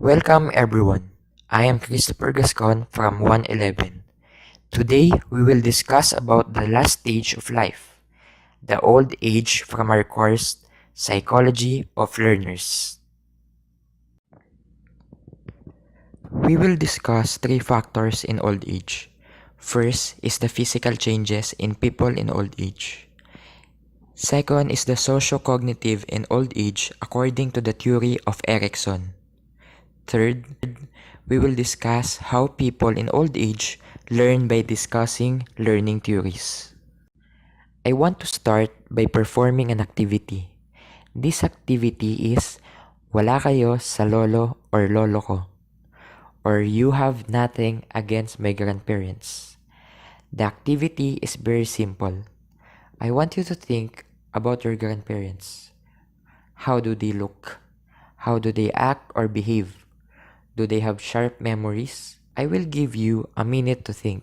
Welcome everyone. I am Christopher Gascon from 111. Today we will discuss about the last stage of life, the old age from our course Psychology of Learners. We will discuss three factors in old age. First is the physical changes in people in old age. Second is the socio-cognitive in old age according to the theory of Erikson. Third, we will discuss how people in old age learn by discussing learning theories. I want to start by performing an activity. This activity is wala kayo sa lolo or lolo ko, or you have nothing against my grandparents. The activity is very simple. I want you to think about your grandparents. How do they look? How do they act or behave? Do they have sharp memories? I will give you a minute to think.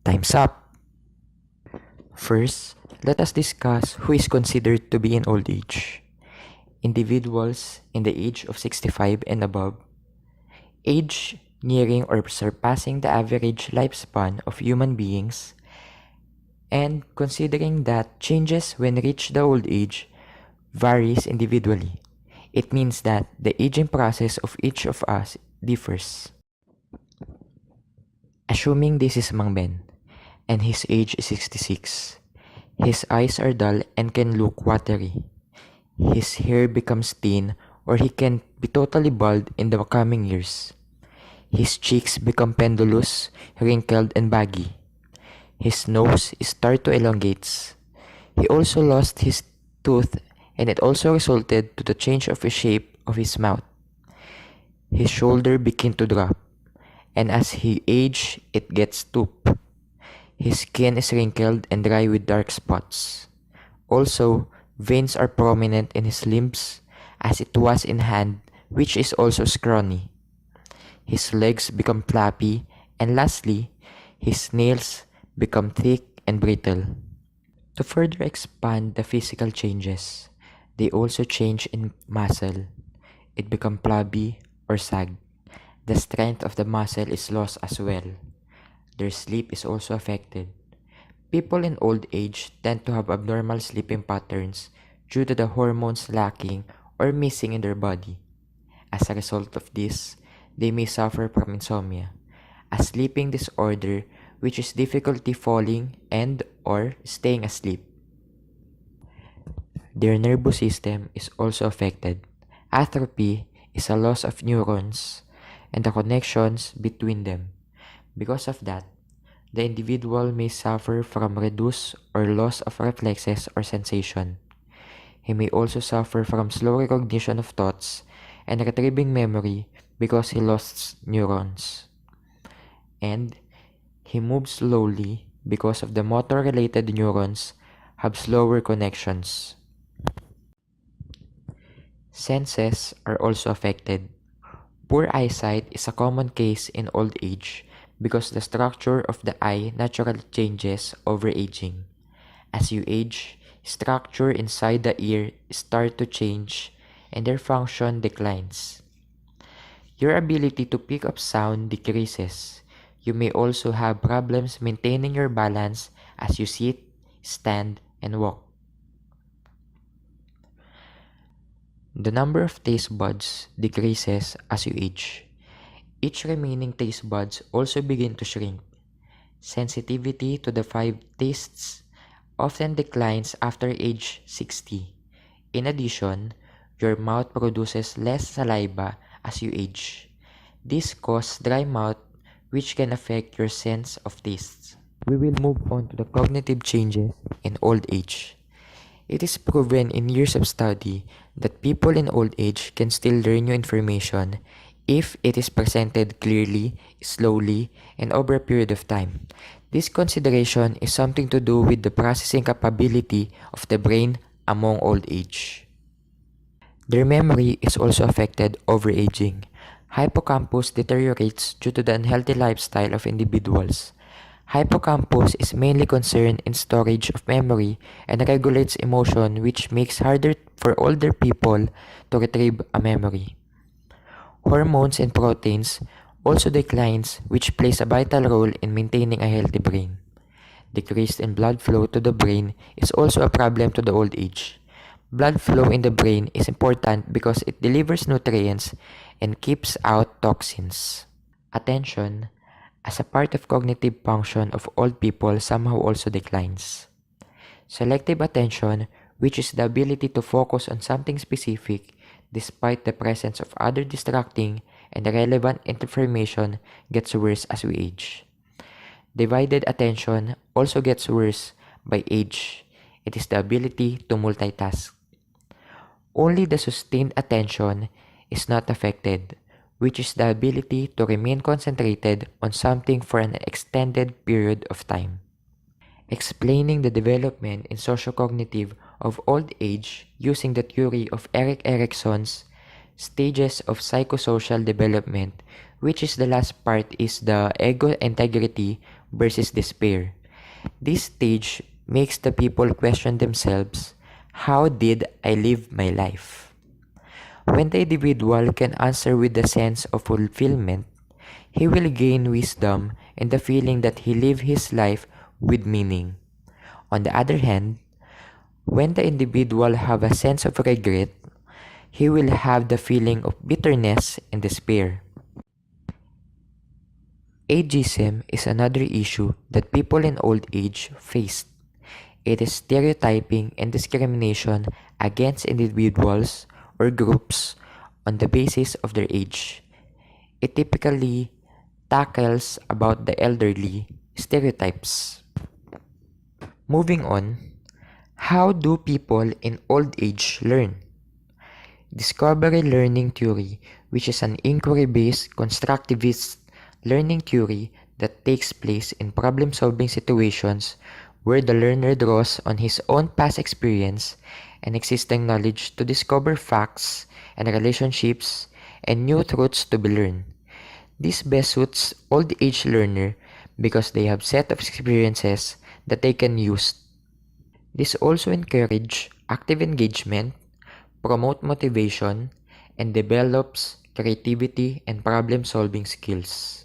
Time's up. First, let us discuss who is considered to be in old age. Individuals in the age of 65 and above, age nearing or surpassing the average lifespan of human beings, and considering that changes when reach the old age varies individually. It means that the aging process of each of us differs. Assuming this is Mang Ben, and his age is 66. His eyes are dull and can look watery. His hair becomes thin or he can be totally bald in the coming years. His cheeks become pendulous, wrinkled and baggy. His nose start to elongates. He also lost his tooth and it also resulted to the change of the shape of his mouth. His shoulder begin to drop, and as he age, it gets stoop. His skin is wrinkled and dry with dark spots. Also, veins are prominent in his limbs as it was in hand, which is also scrawny. His legs become flappy, and lastly, his nails become thick and brittle. To further expand the physical changes, they also change in muscle. It becomes flabby or sag. The strength of the muscle is lost as well. Their sleep is also affected. People in old age tend to have abnormal sleeping patterns due to the hormones lacking or missing in their body. As a result of this, they may suffer from insomnia, a sleeping disorder which is difficulty falling and or staying asleep. Their nervous system is also affected. Atrophy is a loss of neurons and the connections between them. Because of that, the individual may suffer from reduced or loss of reflexes or sensation. He may also suffer from slow recognition of thoughts and retrieving memory because he lost neurons. And he moves slowly because of the motor-related neurons have slower connections. Senses are also affected. Poor eyesight is a common case in old age because the structure of the eye naturally changes over aging. As you age, structure inside the ear start to change and their function declines. Your ability to pick up sound decreases. You may also have problems maintaining your balance as you sit, stand, and walk. The number of taste buds decreases as you age. Each remaining taste buds also begin to shrink. Sensitivity to the five tastes often declines after age 60. In addition, your mouth produces less saliva as you age. This causes dry mouth, which can affect your sense of taste. We will move on to the cognitive changes in old age. It is proven in years of study that people in old age can still learn new information if it is presented clearly, slowly, and over a period of time. This consideration is something to do with the processing capability of the brain among old age. Their memory is also affected over aging. Hippocampus deteriorates due to the unhealthy lifestyle of individuals. Hippocampus is mainly concerned in storage of memory and regulates emotion, which makes harder for older people to retrieve a memory. Hormones and proteins also declines, which plays a vital role in maintaining a healthy brain. Decrease in blood flow to the brain is also a problem to the old age. Blood flow in the brain is important because it delivers nutrients and keeps out toxins. Attention, as a part of cognitive function of old people, somehow also declines. Selective attention, which is the ability to focus on something specific despite the presence of other distracting and relevant information, gets worse as we age. Divided attention also gets worse by age. It is the ability to multitask. Only the sustained attention is not affected, which is the ability to remain concentrated on something for an extended period of time. Explaining the development in sociocognitive of old age using the theory of Erik Erikson's stages of psychosocial development, which is the last part, is the ego integrity versus despair. This stage makes the people question themselves, how did I live my life? When the individual can answer with a sense of fulfillment, he will gain wisdom and the feeling that he lived his life with meaning. On the other hand, when the individual have a sense of regret, he will have the feeling of bitterness and despair. Ageism is another issue that people in old age face. It is stereotyping and discrimination against individuals or groups on the basis of their age. It typically tackles about the elderly stereotypes. Moving on, how do people in old age learn? Discovery learning theory, which is an inquiry-based constructivist learning theory that takes place in problem-solving situations where the learner draws on his own past experience and existing knowledge to discover facts and relationships and new truths to be learned. This best suits old age learner because they have set of experiences that they can use. This also encourages active engagement, promote motivation, and develops creativity and problem-solving skills.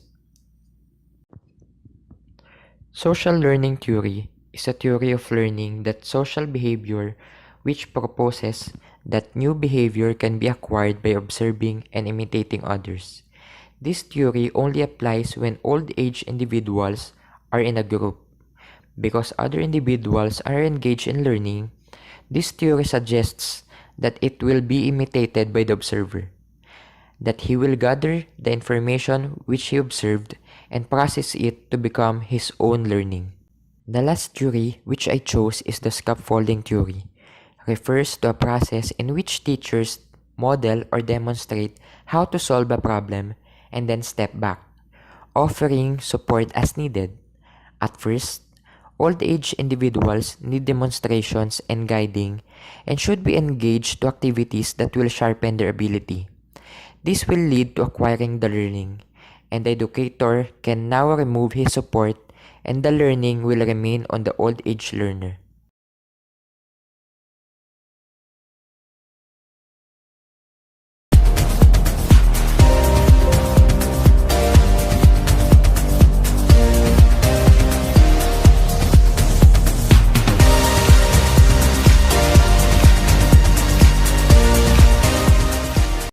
Social learning theory is a theory of learning that social behavior which proposes that new behavior can be acquired by observing and imitating others. This theory only applies when old age individuals are in a group. Because other individuals are engaged in learning, this theory suggests that it will be imitated by the observer, that he will gather the information which he observed and process it to become his own learning. The last theory which I chose is the scaffolding theory. Refers to a process in which teachers model or demonstrate how to solve a problem and then step back, offering support as needed. At first, old age individuals need demonstrations and guiding and should be engaged to activities that will sharpen their ability. This will lead to acquiring the learning, and the educator can now remove his support and the learning will remain on the old age learner.